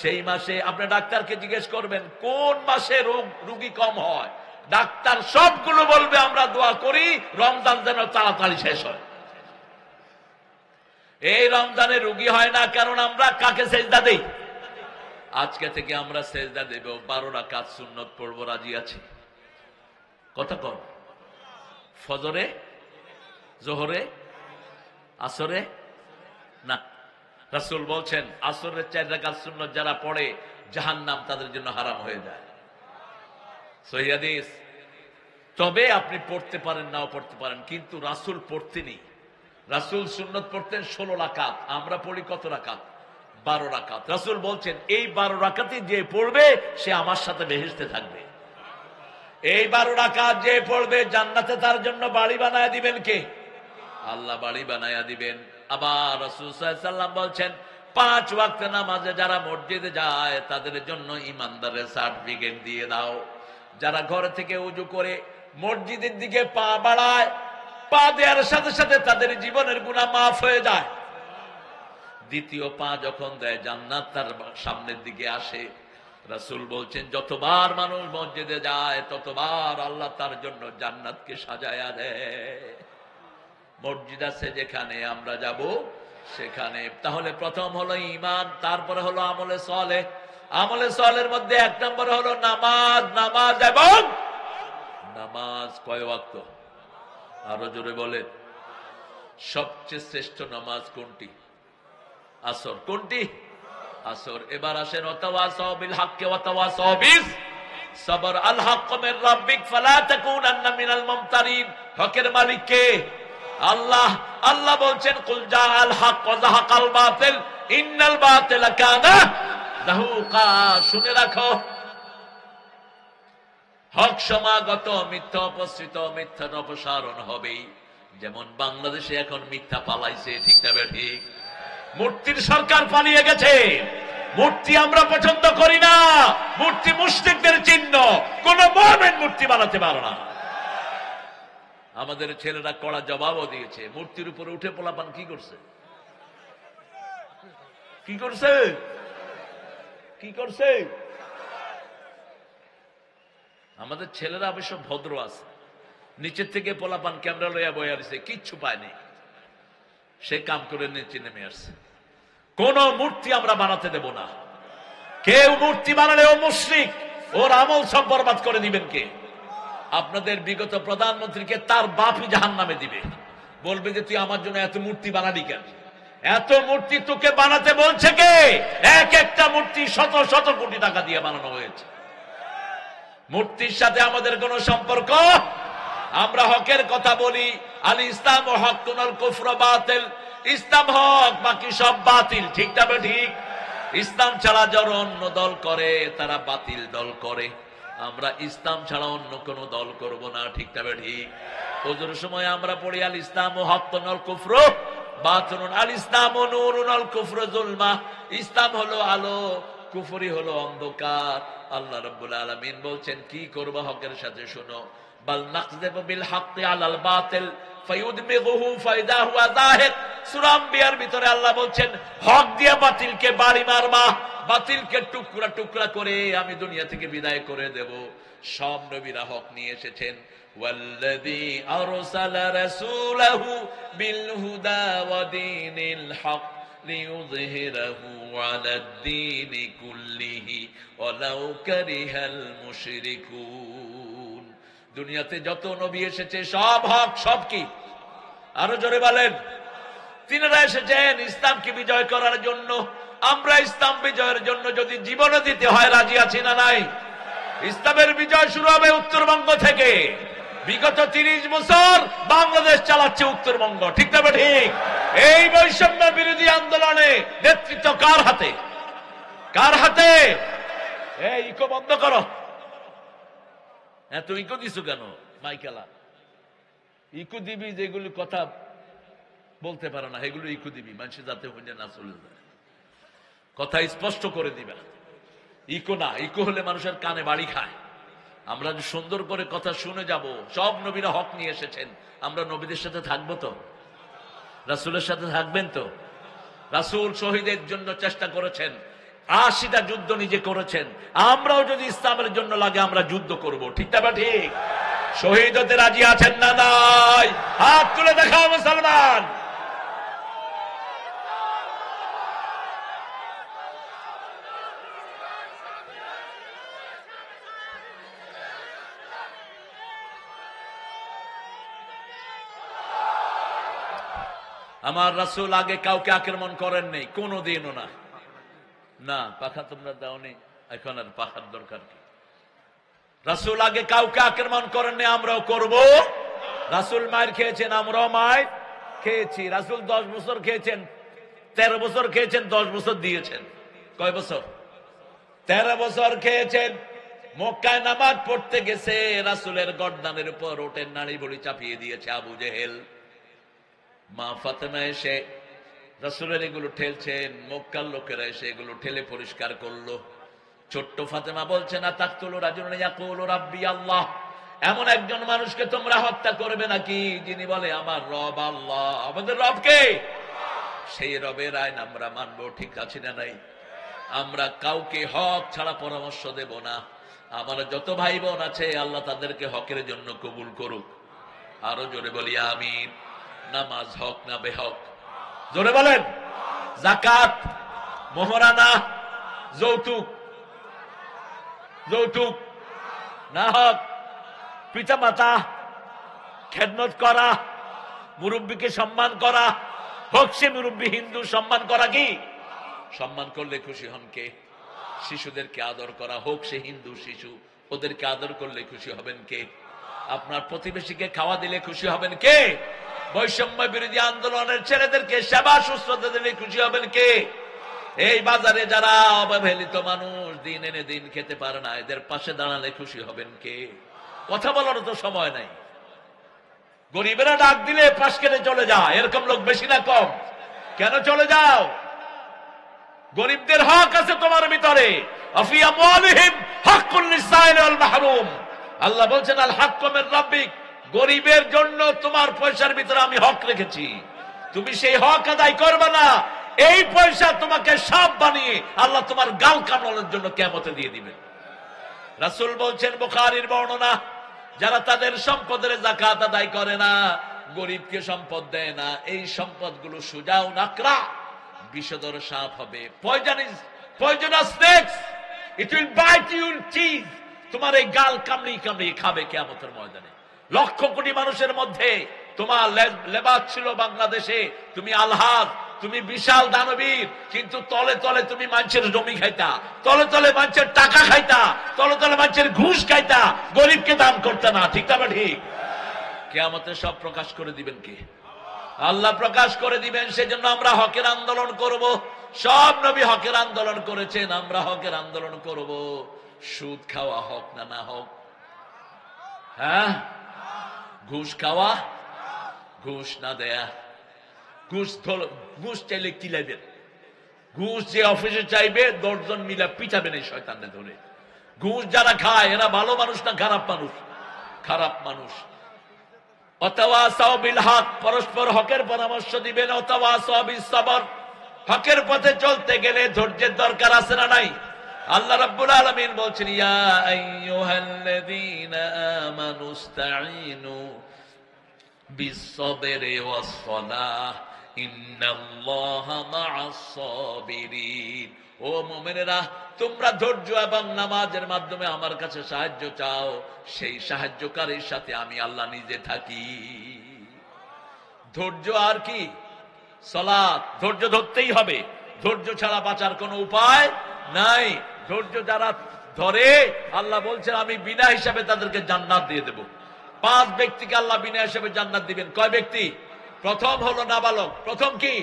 সেই মাসে। আপনি ডাক্তারকে জিজ্ঞেস করবেন কোন মাসে রোগী কম হয়, ডাক্তার সবগুলো বলবে আমরা দোয়া করি রমজান যেন তাড়াতাড়ি শেষ হয়। এই রমজানে রোগী হয় না কারণ আমরা কাকে সেজদা দেই? আজকে থেকে আমরা সেজদা দেব। 12 রাকাত সুন্নত পড়বো। রাজি আছি? কথা কম। ফজরে, জোহরে, আসরে না। রাসূল বলছেন আসরের 4 রাকাত সুন্নত যারা পড়ে জাহান্নাম তাদের জন্য হারাম হয়ে যায়। সহিহ হাদিস। তবে আপনি পড়তে পারেন, নাও পড়তে পারেন, কিন্তু রাসূল পড়তেনি। রাসূল সুন্নত পড়তেন 16 রাকাত। আমরা পড়ি কত রাকাত? 12 রাকাত। রাসূল বলছেন এই 12 রাকাতই যে পড়বে সে আমার সাথে বেহেশতে থাকবে। এই 12 রাকাত যে পড়বে জান্নাতে তার জন্য বাড়ি বানায় দিবেন কে? আল্লাহ বাড়ি বানায়া দিবেন। আবার রাসূল সাল্লাল্লাহু আলাইহি ওয়াসাল্লাম বলছেন 5 ওয়াক্ত নামাজে যারা মসজিদে যায় তাদের জন্য ঈমানদারের সার্টিফিকেট দিয়ে দাও। যারা ঘর থেকে ওযু করে মসজিদের দিকে পা বাড়ায়, পা দেওয়ার সাথে সাথে তাদের জীবনের গুনাহ মাফ হয়ে যায়। দ্বিতীয় পা যখন দেয় জান্নাত তার সামনের দিকে আসে। রাসূল বলছেন যতবার মানুষ মসজিদে যায় ততবার আল্লাহ তার জন্য জান্নাতকে সাজায়া দেয়। মসজিদ আছে যেখানে, আমরা যাব সেখানে। তাহলে প্রথম হলো ঈমান, তারপরে হলো আমলে সালেহ। আমলে সালেহের মধ্যে 1 নম্বরে হলো নামাজ। নামাজ এবং নামাজ কয় ওয়াক্ত? আরো জোরে বলেন। সবচেয়ে শ্রেষ্ঠ নামাজ কোনটি? আসর। কোনটি? আসর। এবার আসেন ওয়াতাওয়াসাউ বিল হাক্কি ওয়াতাওয়াসাউ বিস সবর। আল হক মির রাব্বিক ফালা তাকুনান্না মিনাল মুমতারিন। হকের মালিক কে? আল্লাহ। আল্লাহ বলছেন কুল জাআল হক ওয়া যাহাকাল বাতিল ইন্নাল বাতিলা কানা যাহুকা। শুনে রাখো, হক সমাগত, মিথ্যা উপস্থিত, মিথ্যার অপসারণ হবেই। যেমন বাংলাদেশে এখন মিথ্যা পালাইছে, ঠিক না ঠিক? মূর্তির সরকার পালিয়ে গেছে। মূর্তি আমরা পছন্দ করি না, মূর্তি মুশরিকদের চিহ্ন। কোন মুমিন মূর্তি বানাতে পারে না। আমাদের ছেলেরা কড়া জবাবও দিয়েছে। মূর্তির উপরে উঠে পোলাপান কি করছে? কি করছে? কি করছে? আমাদের ছেলেরা অবশ্য ভদ্র আছে, নিচের থেকে পোলাপান ক্যামেরা লইয়া বয়ে আসছে, কিচ্ছু পায়নি, সে কাম করে নিচে নেমে আসছে। কোন মূর্তি আমরা বানাতে দেব না। কেউ মূর্তি বানালে ও মুশরিক, ওর আমল সব বরবাদ করে দিবেন কে? আপনাদের বিগত প্রধানমন্ত্রীকে তার বাপই জাহান্নামে দিবে, বলবে যে তুই আমার জন্য এত মূর্তি বানালি কেন? এত মূর্তি তোকে বানাতে বলছে কে? এক একটা মূর্তি শত শত কোটি টাকা দিয়ে বানানো হয়েছে। মূর্তির সাথে আমাদের কোনো সম্পর্ক। আমরা হকের কথা বলি, আল ইসলাম হকুন আল কুফর বাতিল। ইসলাম হক, বাকি সব বাতিল, ঠিক না ঠিক? ইসলাম ছাড়া যারা অন্য দল করে তারা বাতিল দল করে। আমরা ইসলাম ছাড়া অন্য কোন দল করব না, ঠিক না ঠিক? ওজোর সময় আমরা পড়ি আল ইসলাম হকুন আল কুফর বাতিলুন। আল ইসলাম নূরুন আল কুফর যুলমা। ইসলাম হলো আলো, কুফরি হলো অন্ধকার। আল্লাহ রাব্বুল আলামিন বলছেন কি করবে হকের সাথে? শোনো, বাল নাকযিবু বিল হাক্কি আলাল বাতিল ফায়ুদমিগুহু ফাইদা হুয়া যাহিক। সূরা আম্বিয়ার ভিতরে আল্লাহ বলছেন হক দিয়ে বাতিলকে বাড়ি মারবা, বাতিলকে টুকরা টুকরা করে আমি দুনিয়া থেকে বিদায় করে দেব। সব নবীরা হক নিয়ে এসেছেন। ওয়াল্লাযী আরসালা রাসূলাহু বিল হুদা ওয়া দীনিল হক লিইয়ুযহিরাহু আলাদ দীনি কুল্লিহি ওয়ালাউ কারিহাল মুশরিকুন। দুনিয়াতে যত নবী এসেছে সব হক। সব কি? আরো জোরে বলেন। তিনারা এসেছেন ইসলামকে বিজয় করার জন্য। আমরা ইসলাম বিজয়ের জন্য যদি জীবনও দিতে হয় রাজি আছি না নাই? ইসলামের বিজয় শুরু হবে উত্তরবঙ্গ থেকে। বিগত 30 বছর বাংলাদেশ চালাচ্ছে উত্তরবঙ্গ, ঠিক না ঠিক? এই বৈষম্য বিরোধী আন্দোলনে নেতৃত্ব কার হাতে? কার হাতে? এই ইকো বন্ধ করো। এত ইকো দিছো কেন? মাইকেলা ইকো দিবি, যেগুলো কথা বলতে পারে না এগুলো ইকো দিবি, মানুষের যাতে হইলে না চলে যায়। কথা স্পষ্ট করে দিবে। ইকো না, ইকো হলে মানুষের কানে বাড়ি খায়। আমরা সুন্দর করে কথা শুনে যাব। সব নবীরা হক নিয়ে এসেছেন। আমরা নবীদের সাথে থাকবো তো? রাসূলের সাথে থাকবেন তো? রাসূল শহীদের জন্য চেষ্টা করেছেন, 80টা যুদ্ধ নিজে করেছেন। আমরাও যদি ইসলামের জন্য লাগে আমরা যুদ্ধ করব, ঠিক না ঠিক? শহীদ হতে রাজি আছেন না নাই? হাত তুলে দেখাও মুসলমান। আমার রাসূল আগে কাউকে আক্রমণ করেন নাই, কোনদিনও না। না পাখা তোমরা দাওনি, এখন আর পাখার দরকার কি? রাসূল আগে কাউকে আক্রমণ করেন নাই, আমরাও করব। রাসূল মায়ের খেয়েছেন, আমরাও মায়ের খেয়েছি। রাসূল 10 বছর খেয়েছেন, 13 বছর খেয়েছেন, 10 বছর দিয়েছেন। কয় বছর? 13 বছর খেয়েছেন। মক্কায় নামাজ পড়তে গেছে, রাসূলের গর্দানের উপর ওটের নাড়ি বড়ি চাপিয়ে দিয়েছে আবু জেহেল। মা ফাতেমা এসে রাসূলের এগুলো ঠেলছেন, মক্কার লোকেরা এসে এগুলো ঠেলে পরিষ্কার করলো। ছোট্ট ফাতেমা বলছে না তাকতুলু রাজুলান ইয়াকুলু রাব্বি আল্লাহ। এমন একজন মানুষকে তোমরা হত্যা করবে নাকি যিনি বলে আমার রব আল্লাহ? আমাদের রব কে? সেই রবের আইন আমরা মানবো, ঠিক আছে না নাই? আমরা কাউকে হক ছাড়া পরামর্শ দেব না। আমার যত ভাই বোন আছে আল্লাহ তাদেরকে হকের জন্য কবুল করুক। আরো জোরে বলি আমিন। নামাজ হক না বেহক? জোরে বলেন। যাকাত, মোহরানা, যৌতুক, যৌতুক না হক? পিতা মাতা খেদমত করা, মুরব্বীকে সম্মান করা, হোক সে মুরব্বী হিন্দু, সম্মান করা কি? সম্মান করলে খুশি হন কে? শিশুদেরকে আদর করা, হোক সে হিন্দু শিশু, ওদেরকে আদর করলে খুশি হবেন কে? আপনার প্রতিবেশীকে খাওয়া দিলে খুশি হবেন কে? বৈষম্য বিরোধী আন্দোলনের ছেলেদেরকে সেবা সুস্থতা দিলে খুশি হবেন কে? এই বাজারে যারা অবহেলিত মানুষ, দিন এনে দিন খেতে পারে না, এদের পাশে দাঁড়ালে খুশি হবেন কে? কথা বলার তো সময় নাই। গরিবেরা ডাক দিলে পাশ কেটে চলে যায়, এরকম লোক বেশি না কম? কেন চলে যাও? গরিবদের হক আছে তোমার ভিতরে। আল্লাহ বলছেন আল হাক্কু মির রাব্বিক, গরিবের জন্য তোমার পয়সার ভিতরে আমি হক রেখেছি, তুমি সেই হক আদায় করবে না, এই পয়সা তোমাকে সাপ বানিয়ে আল্লাহ তোমার গাল কামড়ানোর জন্য কিয়ামতে দিয়ে দিবেন। রাসূল বলছেন, বুখারীর বর্ণনা, যারা তাদের সম্পদের যাকাত আদায় করে না, গরিবকে সম্পদ দেয় না, এই সম্পদগুলো সুজাউ নাকরা, বিষধর সাপ হবে, poisonous snakes, it will bite you in teeth, তোমার এই গাল কামড়িয়ে কামড়িয়ে খাবে কিয়ামতের ময়দানে। লক্ষ কোটি মানুষের মধ্যে তোমার লেবাস ছিল বাংলাদেশে, তুমি আলহাজ, তুমি বিশাল দানবীর, কিন্তু তলে তলে তুমি মানুষের জমি খাইতা, তলে তলে মানুষের টাকা খাইতা, তলে তলে মানুষের ঘুষ খাইতা, গরিবকে দান করতে না। ঠিক না ঠিক? কিয়ামতে সব প্রকাশ করে দিবেন কে? আল্লাহ প্রকাশ করে দিবেন। সেজন্য আমরা হকের আন্দোলন করব। সব নবী হকের আন্দোলন করেছেন, আমরা হকের আন্দোলন করব। সুদ খাওয়া হক না? না হক? হ্যাঁ, ঘুষ খাওয়া, ঘুষ না দেয়া, ঘুষ চাইলে কি লাইবেন? ঘুষ যে অফিসে চাইবে 10 জন মিলা পিটাবেন এই শয়তানকে ধরে। ঘুষ যারা খায় এরা ভালো মানুষ না খারাপ মানুষ? খারাপ মানুষ। ওয়াতাওয়াসাউ বিল হক, পরস্পর হকের পরামর্শ দিবেন। ওয়াতাওয়াসাউ বিস সবর, হকের পথে চলতে গেলে ধৈর্যের দরকার আছে না নাই? আল্লাহ রাব্বুল আলামিন বলছেন, ইয়া আইয়ুহাল্লাযীনা আমানুস্তাঈনু বিস-সাবরি ওয়াস-সালাহ ইন্নাল্লাহা মা'আস সাবিরিন। ও মুমিনেরা, তোমরা ধৈর্য এবং নামাজের মাধ্যমে আমার কাছে সাহায্য চাও, সেই সাহায্যকারীর সাথে আমি আল্লাহ নিজে থাকি। ধৈর্য আর কি? সালাত। ধৈর্য ধরতেই হবে, ধৈর্য ছাড়া বাঁচার কোনো উপায় নাই। ধৈর্য যারা ধরে, আল্লাহ বলছেন আমি বিনা হিসাবে তাদেরকে জান্নাত দিয়ে দেব। 5 ব্যক্তিকে আল্লাহ বিনা হিসাবে জান্নাত দিবেন। কয় ব্যক্তি? প্রথম হলো নাবালক। প্রথম কি?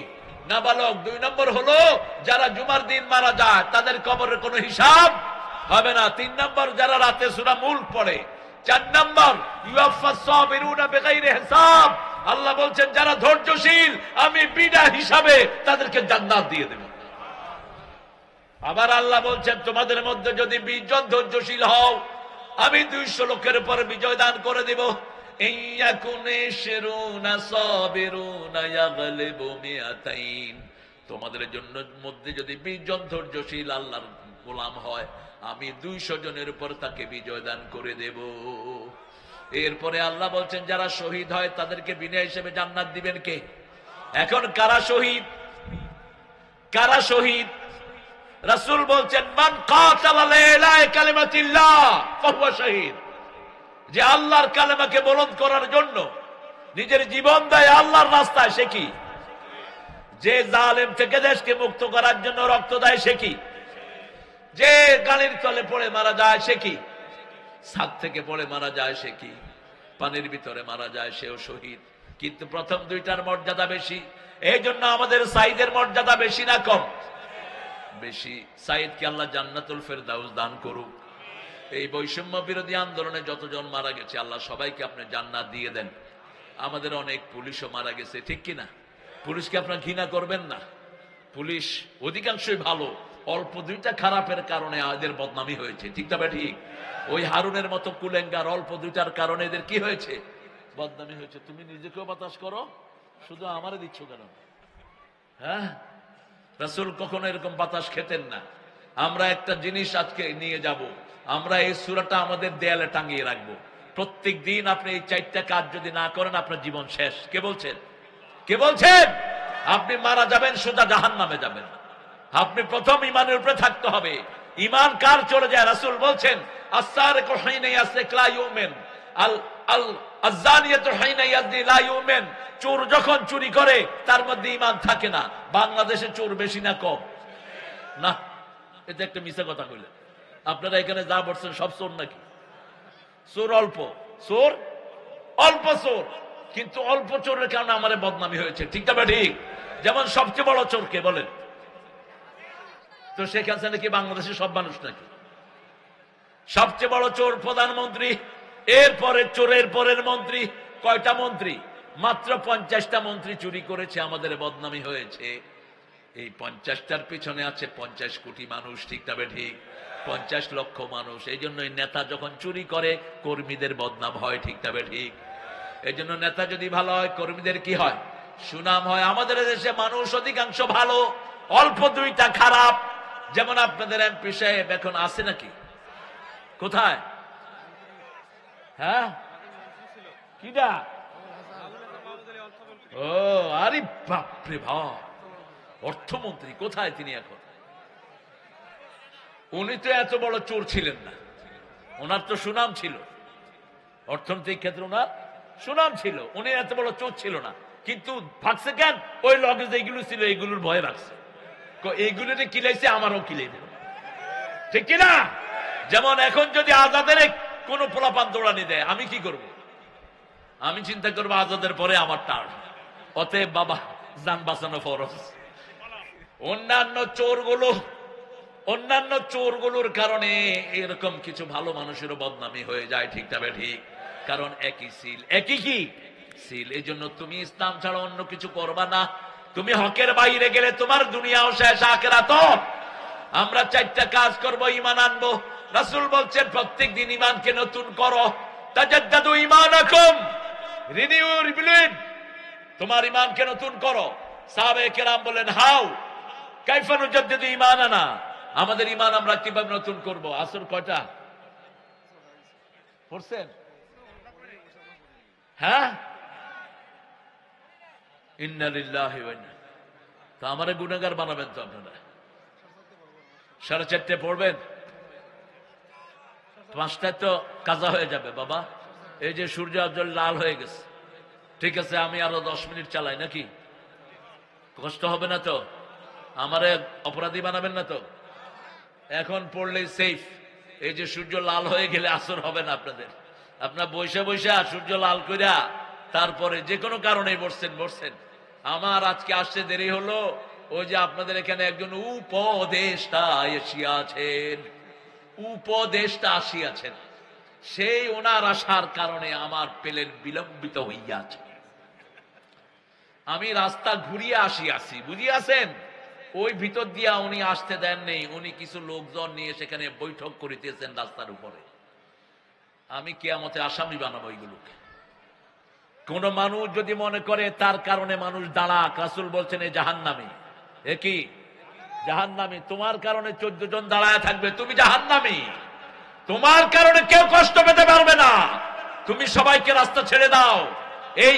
নাবালক। 2 নম্বর হলো যারা জুমার দিন মারা যায়, তাদের কবরের কোনো হিসাব হবে না। 3 নম্বর যারা রাতে সূরা মুলক পড়ে। 4 নম্বর ইউফাস সাবিরুনা বিগাইরি হিসাব, আল্লাহ বলছেন যারা ধৈর্যশীল আমি বিনা হিসাবে তাদেরকে জান্নাত দিয়ে দেব। আবার আল্লাহ বলছেন তোমাদের মধ্যে যদি 20 জন ধৈর্যশীল হও, আমি 200 লোকের উপর বিজয় দান করে দেব। তোমাদের জন্য মধ্যে যদি 20 জন ধৈর্যশীল আল্লাহর গোলাম হয়, আমি 200 জনের উপর তাকে বিজয় দান করে দেব। এরপরে আল্লাহ বলছেন যারা শহীদ হয় তাদেরকে বিনা হিসেবে জান্নাত দিবেন কে? এখন কারা শহীদ? কারা শহীদ? রাসূল বলছেন মান কাতালা লিলা কালিমাতিল্লাহ ফাহুয়া শহীদ। যে আল্লাহর কালেমাকে বুলন্দ করার জন্য নিজের জীবন দেয় আল্লাহর রাস্তায়, সে কি? যে জালেম থেকে দেশকে মুক্ত করার জন্য রক্ত দেয়, সে কি? যে গালির তলে পড়ে মারা যায়, সে কি? ছাদ থেকে পড়ে মারা যায়, সে কি? পানির ভিতরে মারা যায়, সেও শহীদ। কিন্তু প্রথম 2টার মর্যাদা বেশি। এই জন্য আমাদের সাইদের মর্যাদা বেশি না কম? বেশি। সাইদকে আল্লাহ জান্নাতুল ফেরদাউস দান করুক। এই বৈষম্য বিরোধী আন্দোলনে যতজন মারা গেছে আল্লাহ সবাইকে আপনি জান্নাত দিয়ে দেন। আমাদের অনেক পুলিশও মারা গেছে, ঠিক কিনা? পুলিশকে আপনারা ঘৃণা করবেন না। পুলিশ অধিকাংশই ভালো, অল্প 2টা খারাপের কারণে এদের বদনামি হয়েছে, ঠিক তবে ঠিক? ওই হারুনের মতো কুলেঙ্গার অল্প 2টার কারণে এদের কি হয়েছে? বদনামি হয়েছে। তুমি নিজেকেও বাতাস করো, শুধু আমারে দিচ্ছ কেন? হ্যাঁ, রাসূল কখনো এরকম বাতাস খেতেন না। আমরা একটা জিনিস আজকে নিয়ে যাব, আমরা এই সূরাটা আমাদের দেয়ালে টাঙিয়ে রাখবো। প্রত্যেক দিন আপনি এই 4টা কাজ যদি না করেন আপনার জীবন শেষ। কে বলছেন? কে বলছেন? আপনি মারা যাবেন, সোজা জাহান্নামে যাবেন। আপনি প্রথম ঈমানের উপরে থাকতে হবে। ঈমান কার চলে যায়? রাসূল বলছেন আস-সারিকু হিনা ইয়াসরিক লা ইউমিন, আয-যানিয়াতু হিনা ইয়াজনি লা ইউমিন। চোর যখন চুরি করে তার মধ্যে ঈমান থাকে না। বাংলাদেশে চোর বেশি না কম? না, এটা একটা মিশা কথা কইলেন। আপনারা এখানে যা বলছেন সব চোর নাকি? চোর অল্প, চোর অল্প চোর, কিন্তু অল্প চোরের কারণে আমার বদনামি হয়েছে, ঠিক না ঠিক? যেমন সবচেয়ে বড় চোর কে বলেন তো? শেখ হাসিনা কি বাংলাদেশের সব মানুষ নাকি? সবচেয়ে বড় চোর প্রধানমন্ত্রী, এরপরে চোরের পরের মন্ত্রী। কয়টা মন্ত্রী? মাত্র 50টা মন্ত্রী চুরি করেছে, আমাদের বদনামি হয়েছে। এই 50টার পিছনে আছে 50 কোটি মানুষ, ঠিক না ঠিক? 50 লক্ষ মানুষ। এই জন্য নেতা যখন চুরি করে কর্মীদের বদনাম হয়, ঠিক না ঠিক? এই জন্য নেতা যদি ভালো হয় কর্মীদের কি হয়? সুনাম হয়। আমাদের দেশে মানুষ অধিকাংশ ভালো, অল্প দুইটা খারাপ। যেমন আপনাদের এমপি সাহেব এখন আছে নাকি? কোথায়? হ্যাঁ, কিডা? ও আরে বাপরে বাপ, অর্থমন্ত্রী কোথায় তিনি এখন? উনি তো এত বড় চোর ছিলেন না, ওনার তো সুনাম ছিল অর্থনৈতিক ক্ষেত্রে, ওনার সুনাম ছিল, উনি এত বড় চোর ছিল না। কিন্তু ভাগছে কেন? ওই লগে যেগুলো ছিল এইগুলোর ভয়ে ভাগছে। এইগুলোতে কিলাইছে, আমারও কিলাই দেব, ঠিক কিনা? যেমন এখন যদি আজাদের কোন পোলাপান দৌড়ানি দেয়, আমি কি করব? আমি চিন্তা করবো আজাদের পরে আমার টার্ন, অতএব বাবা জান বাঁচানো ফরজ। অন্যান্য চোরগুলোর কারণে এরকম কিছু ভালো মানুষেরও বদনামি হয়ে যায়, ঠিক না ঠিক? কারণ একই সিল, একই কি সিল। এই জন্য তুমি ইসলাম ছাড়া অন্য কিছু করবা না। তুমি হকের বাইরে গেলে তোমার দুনিয়াও শেষ, আখিরাতও। আমরা 4টা কাজ করব, ঈমান আনবো। রাসূল বলছেন প্রত্যেক দিন ঈমানকে নতুন করো। তাজাদ্দাদু ঈমানাকুম, রিনিউ ইউর বিলিভ, তোমার ঈমানকে নতুন করো। সাহাবায়ে কেরাম বলেন, হাউ কাইফা নুজাদ্দিদু ঈমানানা, আমাদের ঈমান আমরা কিভাবে নতুন করব? আসর কয়টা পড়ছেন? হ্যাঁ, ইন্না লিল্লাহি ওয়া ইন্না, তো আমারে গুনাহগার বানাবেন তো আপনারা? 4:30 পড়বেন, 5টায় তো কাজা হয়ে যাবে বাবা। এই যে সূর্য আজল লাল হয়ে গেছে, ঠিক আছে, আমি আরো 10 মিনিট চালাই নাকি? কষ্ট হবে না তো? আমারে অপরাধী বানাবেন না তো? এখন পড়লেই সেফ। এই যে সূর্য লাল হয়ে গেলে আসর হবে না আপনাদের। আপনার বৈশা বৈশা সূর্য লাল কইরা তারপরে যে কোনো কারণে বসছেন। আমার আজকে আসতে দেরি হলো, ওই যে আপনাদের এখানে একজন উপদেষ্টা আসিয়াছেন, সেই ওনার আসার কারণে আমার প্লেন বিলম্বিত হইয়াছে। আমি রাস্তা ঘুরিয়ে আসিয়াছি, বুঝিয়াছেন? ওই ভিতর দিয়া উনি আসতে দেন নেই, উনি কিছু লোকজন নিয়ে সেখানে বৈঠক করিতেছেন রাস্তার উপরে। আমি কিয়ামতে আসামি বানাবো এইগুলোকে। কোন মানুষ যদি মনে করে তার কারণে মানুষ দাঁড়াক, রাসূল বলছেন এই জাহান্নামী। এ কি জাহান্নামী? তোমার কারণে 14 জন দাঁড়ায় থাকবে, তুমি জাহান্নামী। তোমার কারণে কেউ কষ্ট পেতে পারবে না, তুমি সবাইকে রাস্তা ছেড়ে দাও। এই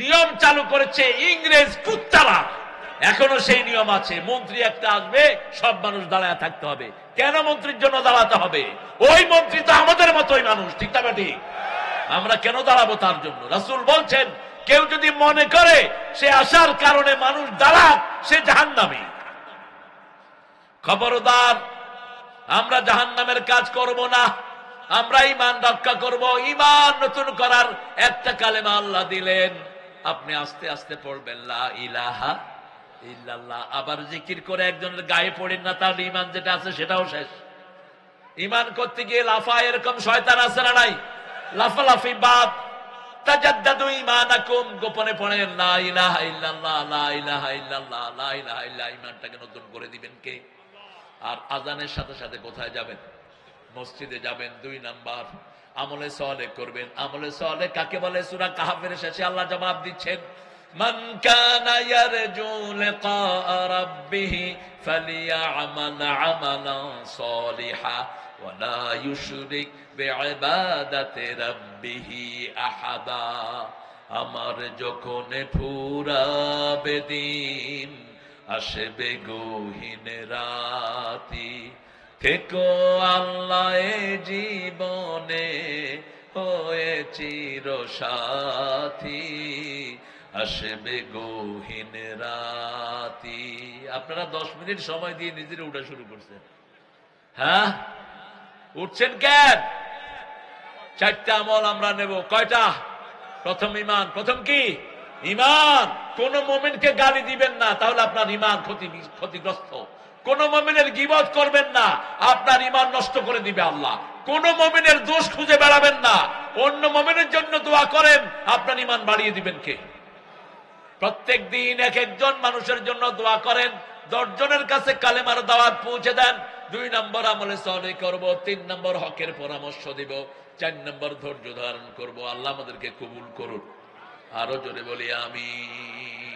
নিয়ম চালু করেছে ইংরেজ কুত্তারা, এখনো সেই নিয়ম আছে। মন্ত্রী একটা আসবে, সব মানুষ দাঁড়ায় থাকতে হবে। কেন মন্ত্রীর জন্য দাঁড়াতে হবে? ওই মন্ত্রী তো আমাদের মতোই মানুষ, ঠিক না ঠিক? আমরা কেন দাঁড়াবো তার জন্য? রাসূল বলছেন কেউ যদি মনে করে সে আসার কারণে মানুষ দাঁড়াক, সে জাহান্নামী। খবরদার, আমরা জাহান্নামের কাজ করব না, আমরা ঈমান রক্ষা করব। ঈমান নতুন করার একটা কালেমা আল্লাহ দিলেন, আপনি আস্তে আস্তে পড়বেন লা ইলাহা ইল্লাল্লাহ। আবার জিকির করে একজনের গায়ে পড়েন না, তার ঈমান যেটা আছে সেটাও শেষ। ঈমান করতে গিয়ে লাফা, এরকম শয়তান আছে না নাই? লাফালাফি বাদ। তাজাদ্দাদু ঈমানাকুম, গোপনে পড়েন লা ইলাহা ইল্লাল্লাহ, লা ইলাহা ইল্লাল্লাহ, লা ইলাহা ইল্লাল্লাহ। ঈমানটাকে নতুন করে দিবেন কে? আর আজানের সাথে সাথে কোথায় যাবেন? মসজিদে যাবেন। 2 নাম্বার, আমলে সালেহ করবেন। আমলে সালেহ কাকে বলে? সূরা কাহফের শেষে আল্লাহ জবাব দিচ্ছেন, মান কানা ইয়ারজু লিকা রাব্বিহি ফালিয়া'মাল আমালান সালিহা ওয়া লা ইউশরিক বিইবাদাতি রাব্বিহি আহাদা। আমার যখন ফুরাবে দিন, আসবে গহীন রাতি, থেকো আল্লাহ জীবনে হয়ে চির সাথী। আসবে গহীন রাতি। আপনারা 10 মিনিট সময় দিয়ে নিজেরা উঠা শুরু করছেন। হ্যাঁ, উঠছেন কেন? 4টা আমল আমরা নেব। কয়টা? প্রথম ঈমান। প্রথম কি? ঈমান। কোন মুমিনকে গালি দিবেন না, তাহলে আপনার ঈমান ক্ষতিগ্রস্ত। কোন মুমিনের গীবত করবেন না, আপনার ঈমান নষ্ট করে দিবে আল্লাহ। কোন মুমিনের দোষ খুঁজে বেড়াবেন না, অন্য মুমিনের জন্য দোয়া করেন, আপনার ঈমান বাড়িয়ে দিবেন কে? প্রত্যেক দিন এক একজন মানুষের জন্য দোয়া করেন, 10 জনের কাছে কালেমার দাওয়াত পৌঁছে দেন। 2 নম্বর আমলে সলে করব, 3 নম্বর হকের পরামর্শ দিব, 4 নম্বর ধৈর্য ধারণ করব। আল্লাহ আমাদেরকে কবুল করুন। আরো জোরে বলি আমিন।